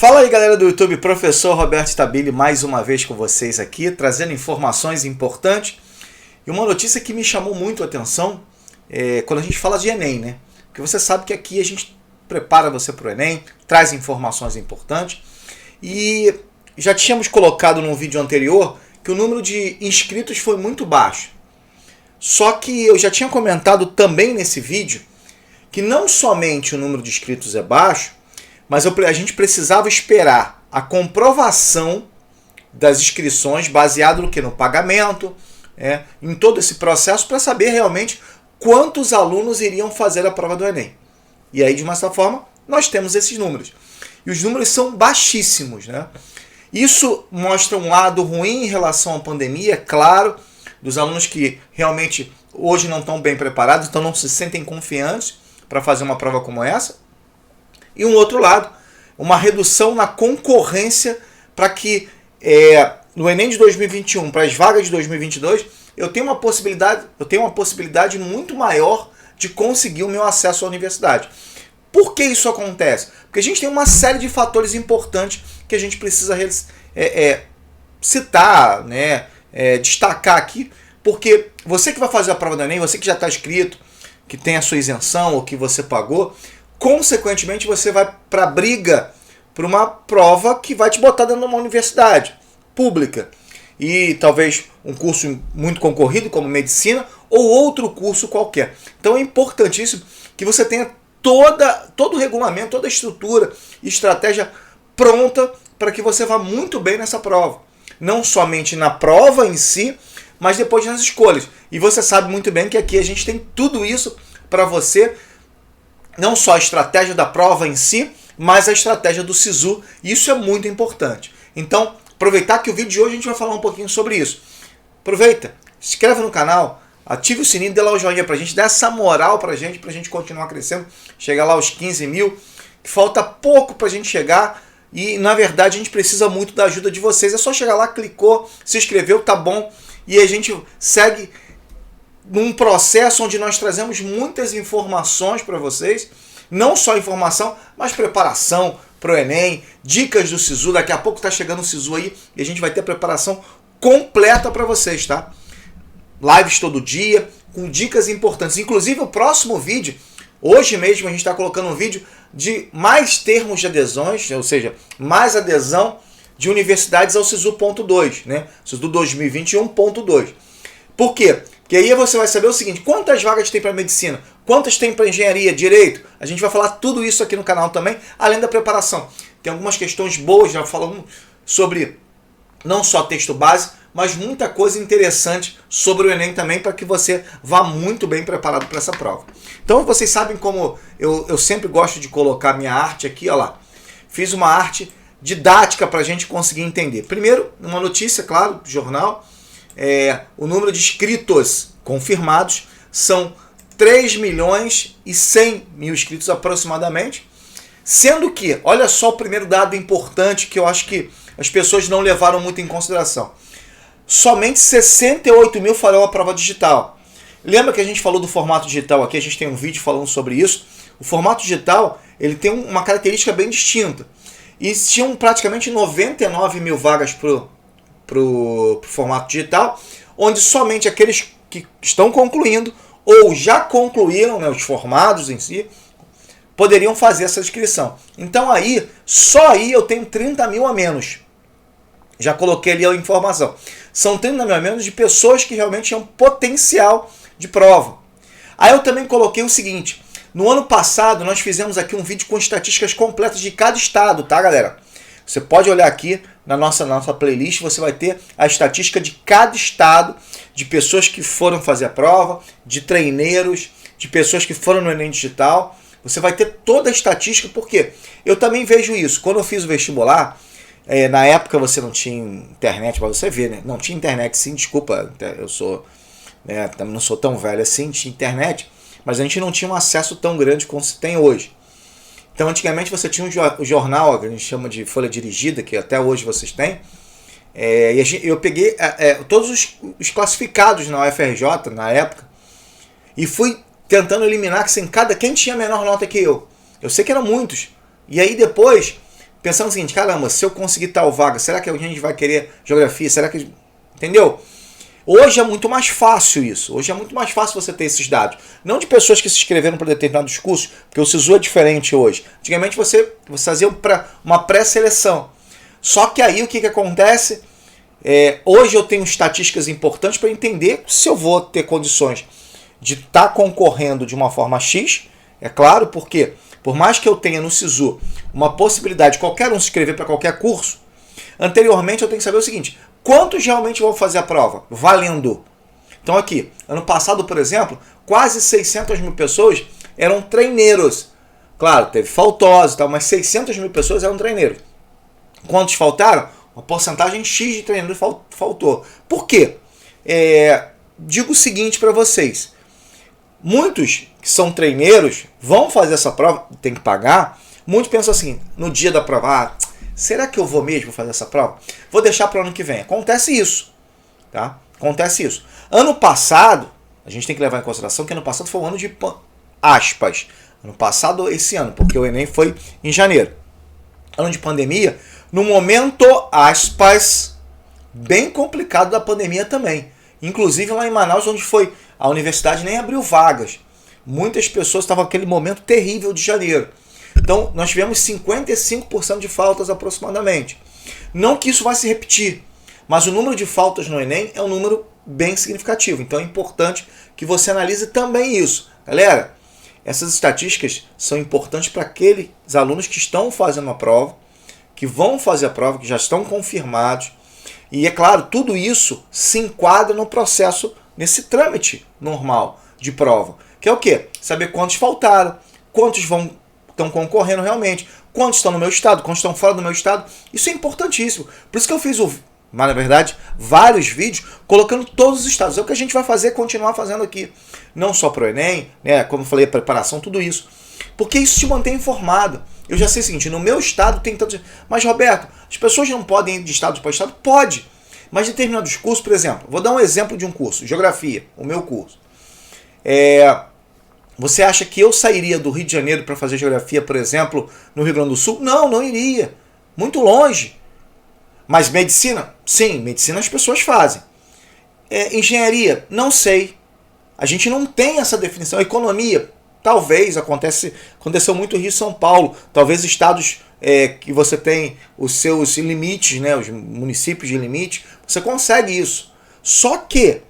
Fala aí, galera do YouTube, professor Roberto Stabile mais uma vez com vocês aqui, trazendo informações importantes e uma notícia que me chamou muito a atenção quando a gente fala de Enem, né? Porque você sabe que aqui a gente prepara você para o Enem, traz informações importantes e já tínhamos colocado num vídeo anterior que o número de inscritos foi muito baixo. Só que eu já tinha comentado também nesse vídeo que não somente o número de inscritos é baixo, mas a gente precisava esperar a comprovação das inscrições baseado no que? No pagamento, em todo esse processo para saber realmente quantos alunos iriam fazer a prova do Enem. E aí, de uma certa forma, nós temos esses números. E os números são baixíssimos, né? Isso mostra um lado ruim em relação à pandemia, é claro, dos alunos que realmente hoje não estão bem preparados, então não se sentem confiantes para fazer uma prova como essa. E um outro lado, uma redução na concorrência para que no Enem de 2021, para as vagas de 2022, eu tenho uma possibilidade muito maior de conseguir o meu acesso à universidade. Por que isso acontece? Porque a gente tem uma série de fatores importantes que a gente precisa citar, destacar aqui, porque você que vai fazer a prova do Enem, você que já está inscrito, que tem a sua isenção ou que você pagou, consequentemente você vai para a briga por uma prova que vai te botar dentro de uma universidade pública. E talvez um curso muito concorrido como medicina ou outro curso qualquer. Então é importantíssimo que você tenha todo o regulamento, toda a estrutura e estratégia pronta para que você vá muito bem nessa prova. Não somente na prova em si, mas depois nas escolhas. E você sabe muito bem que aqui a gente tem tudo isso para você, não só a estratégia da prova em si, mas a estratégia do SISU. Isso é muito importante. Então, aproveitar que o vídeo de hoje a gente vai falar um pouquinho sobre isso. Aproveita, se inscreve no canal, ative o sininho, dê lá o joinha pra gente, dá essa moral pra gente continuar crescendo, chegar lá aos 15 mil, que falta pouco pra gente chegar e, na verdade, a gente precisa muito da ajuda de vocês. É só chegar lá, clicou, se inscreveu, tá bom, e a gente segue num processo onde nós trazemos muitas informações para vocês, não só informação, mas preparação para o Enem, dicas do SISU, daqui a pouco está chegando o SISU aí e a gente vai ter preparação completa para vocês, tá? Lives todo dia, com dicas importantes, inclusive o próximo vídeo, hoje mesmo a gente está colocando um vídeo de mais termos de adesões, ou seja, mais adesão de universidades ao SISU.2, né? SISU 2021.2. Por quê? Porque aí você vai saber o seguinte: quantas vagas tem para medicina, quantas tem para engenharia, direito. A gente vai falar tudo isso aqui no canal também, além da preparação. Tem algumas questões boas, já falamos sobre não só texto base, mas muita coisa interessante sobre o Enem também, para que você vá muito bem preparado para essa prova. Então vocês sabem como eu sempre gosto de colocar minha arte aqui, ó lá. Fiz uma arte didática para a gente conseguir entender. Primeiro, uma notícia, claro, do jornal. O número de inscritos confirmados são 3.100.000 inscritos aproximadamente, sendo que, olha só o primeiro dado importante que eu acho que as pessoas não levaram muito em consideração: somente 68 mil farão a prova digital. Lembra que a gente falou do formato digital aqui? A gente tem um vídeo falando sobre isso. O formato digital ele tem uma característica bem distinta. E tinham praticamente 99 mil vagas para o formato digital, onde somente aqueles que estão concluindo ou já concluíram, né, os formados em si, poderiam fazer essa inscrição. Então só aí eu tenho 30 mil a menos. Já coloquei ali a informação. São 30 mil a menos de pessoas que realmente tinham potencial de prova. Aí eu também coloquei o seguinte: no ano passado nós fizemos aqui um vídeo com estatísticas completas de cada estado, tá, galera? Você pode olhar aqui na nossa playlist, você vai ter a estatística de cada estado, de pessoas que foram fazer a prova, de treineiros, de pessoas que foram no Enem Digital. Você vai ter toda a estatística, porque eu também vejo isso. Quando eu fiz o vestibular, na época você não tinha internet, para você ver, né? Não tinha internet sim, desculpa, eu sou, não sou tão velho assim, tinha internet, mas a gente não tinha um acesso tão grande como se tem hoje. Então, antigamente você tinha o jornal, que a gente chama de folha dirigida, que até hoje vocês têm. Eu peguei todos os classificados na UFRJ, na época, e fui tentando eliminar quem tinha menor nota que eu. Eu sei que eram muitos. E aí depois, pensando o seguinte, caramba, se eu conseguir tal vaga, será que a gente vai querer geografia? Será que... Entendeu? Hoje é muito mais fácil isso. Hoje é muito mais fácil você ter esses dados. Não de pessoas que se inscreveram para determinados cursos, porque o SISU é diferente hoje. Antigamente você fazia uma pré-seleção. Só que aí o que acontece? Hoje eu tenho estatísticas importantes para entender se eu vou ter condições de estar concorrendo de uma forma X. É claro, porque por mais que eu tenha no SISU uma possibilidade de qualquer um se inscrever para qualquer curso, anteriormente eu tenho que saber o seguinte: quantos realmente vão fazer a prova? Valendo. Então aqui, ano passado, por exemplo, quase 600 mil pessoas eram treineiros. Claro, teve faltosos e tal, mas 600 mil pessoas eram treineiros. Quantos faltaram? Uma porcentagem X de treineiros faltou. Por quê? Digo o seguinte para vocês. Muitos que são treineiros vão fazer essa prova, tem que pagar. Muitos pensam assim, no dia da prova, será que eu vou mesmo fazer essa prova? Vou deixar para o ano que vem. Acontece isso. Tá? Acontece isso. Ano passado, a gente tem que levar em consideração que ano passado foi um ano de aspas. Ano passado, esse ano, porque o Enem foi em janeiro. Ano de pandemia, no momento, aspas, bem complicado da pandemia também. Inclusive lá em Manaus, onde foi a universidade nem abriu vagas. Muitas pessoas estavam naquele momento terrível de janeiro. Então, nós tivemos 55% de faltas aproximadamente. Não que isso vai se repetir, mas o número de faltas no Enem é um número bem significativo. Então, é importante que você analise também isso. Galera, essas estatísticas são importantes para aqueles alunos que estão fazendo a prova, que vão fazer a prova, que já estão confirmados. E, é claro, tudo isso se enquadra no processo, nesse trâmite normal de prova. Que é o quê? Saber quantos faltaram, quantos estão concorrendo realmente, quantos estão no meu estado, quantos estão fora do meu estado. Isso é importantíssimo. Por isso que eu fiz, na verdade, vários vídeos colocando todos os estados. É o que a gente vai fazer, continuar fazendo aqui. Não só para o Enem, né, como eu falei, a preparação, tudo isso. Porque isso te mantém informado. Eu já sei o seguinte, no meu estado tem tantos... Mas, Roberto, as pessoas não podem ir de estado para estado? Pode. Mas determinados cursos, por exemplo, vou dar um exemplo de um curso, Geografia, o meu curso. Você acha que eu sairia do Rio de Janeiro para fazer Geografia, por exemplo, no Rio Grande do Sul? Não, não iria. Muito longe. Mas Medicina? Sim, Medicina as pessoas fazem. Engenharia? Não sei. A gente não tem essa definição. Economia? Talvez, aconteceu muito no Rio e São Paulo. Talvez estados que você tem os seus limites, né, os municípios de limite, você consegue isso. Só que,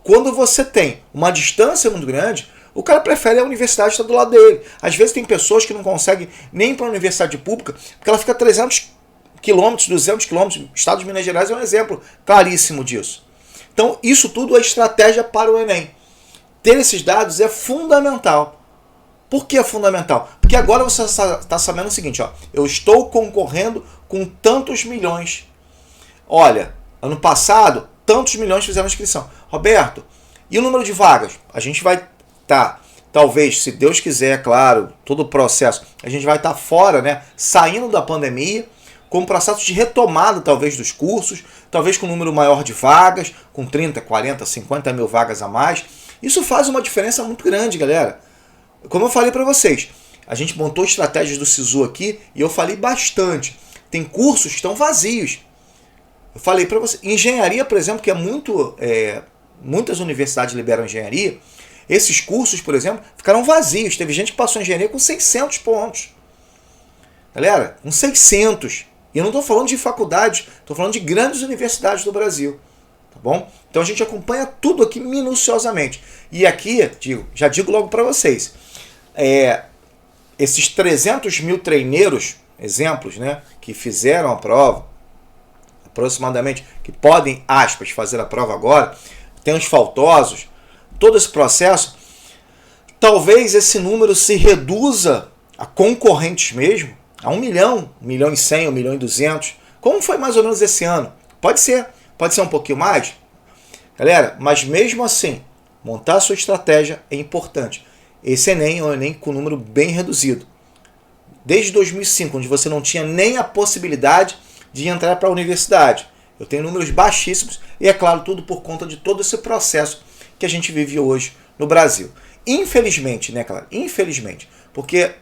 quando você tem uma distância muito grande, o cara prefere a universidade estar do lado dele. Às vezes tem pessoas que não conseguem nem ir para a universidade pública, porque ela fica 300 quilômetros, 200 quilômetros. O estado de Minas Gerais é um exemplo claríssimo disso. Então, isso tudo é estratégia para o Enem. Ter esses dados é fundamental. Por que é fundamental? Porque agora você está sabendo o seguinte, ó, eu estou concorrendo com tantos milhões. Olha, ano passado, tantos milhões fizeram inscrição. Roberto, e o número de vagas? A gente vai estar, talvez, se Deus quiser, claro, todo o processo, a gente vai estar fora, né, saindo da pandemia, com um processo de retomada, talvez, dos cursos, talvez com um número maior de vagas, com 30, 40, 50 mil vagas a mais. Isso faz uma diferença muito grande, galera. Como eu falei para vocês, a gente montou estratégias do SISU aqui e eu falei bastante. Tem cursos que estão vazios. Eu falei para vocês, engenharia, por exemplo, que muitas universidades liberam engenharia, esses cursos, por exemplo, ficaram vazios. Teve gente que passou engenharia com 600 pontos. Galera, com 600. E eu não estou falando de faculdade, estou falando de grandes universidades do Brasil. Tá bom? Então a gente acompanha tudo aqui minuciosamente. E aqui, já digo logo para vocês, esses 300 mil treineiros, exemplos, né, que fizeram a prova, aproximadamente, que podem, aspas, fazer a prova agora, tem os faltosos, todo esse processo, talvez esse número se reduza a concorrentes mesmo, a 1 milhão, 1 milhão e 100, 1 milhão e 200, como foi mais ou menos esse ano. Pode ser um pouquinho mais, galera, mas mesmo assim, montar a sua estratégia é importante. Esse Enem é um Enem com número bem reduzido. Desde 2005, onde você não tinha nem a possibilidade de entrar para a universidade. Eu tenho números baixíssimos e, é claro, tudo por conta de todo esse processo que a gente vive hoje no Brasil. Infelizmente, né, claro? Infelizmente. Porque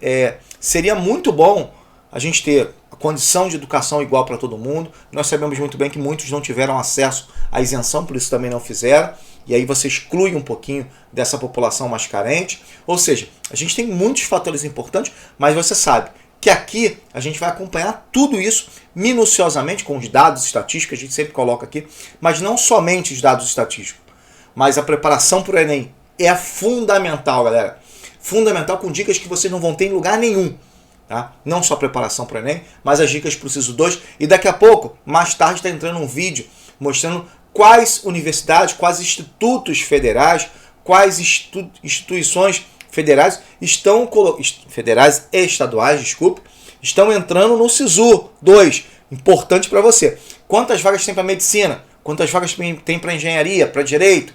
seria muito bom a gente ter a condição de educação igual para todo mundo. Nós sabemos muito bem que muitos não tiveram acesso à isenção, por isso também não fizeram. E aí você exclui um pouquinho dessa população mais carente. Ou seja, a gente tem muitos fatores importantes, mas você sabe que aqui a gente vai acompanhar tudo isso minuciosamente com os dados estatísticos que a gente sempre coloca aqui, mas não somente os dados estatísticos, mas a preparação para o Enem é fundamental, galera. Fundamental, com dicas que vocês não vão ter em lugar nenhum. Tá? Não só preparação para o Enem, mas as dicas para o SISU 2. E daqui a pouco, mais tarde, está entrando um vídeo mostrando quais universidades, quais institutos federais, quais instituições federais federais e estaduais, desculpe, estão entrando no SISU 2. Importante para você. Quantas vagas tem para medicina? Quantas vagas tem para engenharia, para direito,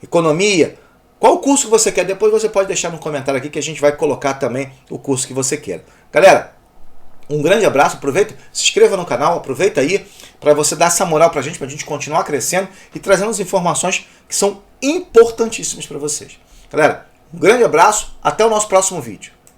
economia? Qual o curso que você quer? Depois você pode deixar no comentário aqui que a gente vai colocar também o curso que você queira. Galera, um grande abraço, aproveita, se inscreva no canal, aproveita aí para você dar essa moral para a gente continuar crescendo e trazendo as informações que são importantíssimas para vocês. Galera, um grande abraço, até o nosso próximo vídeo.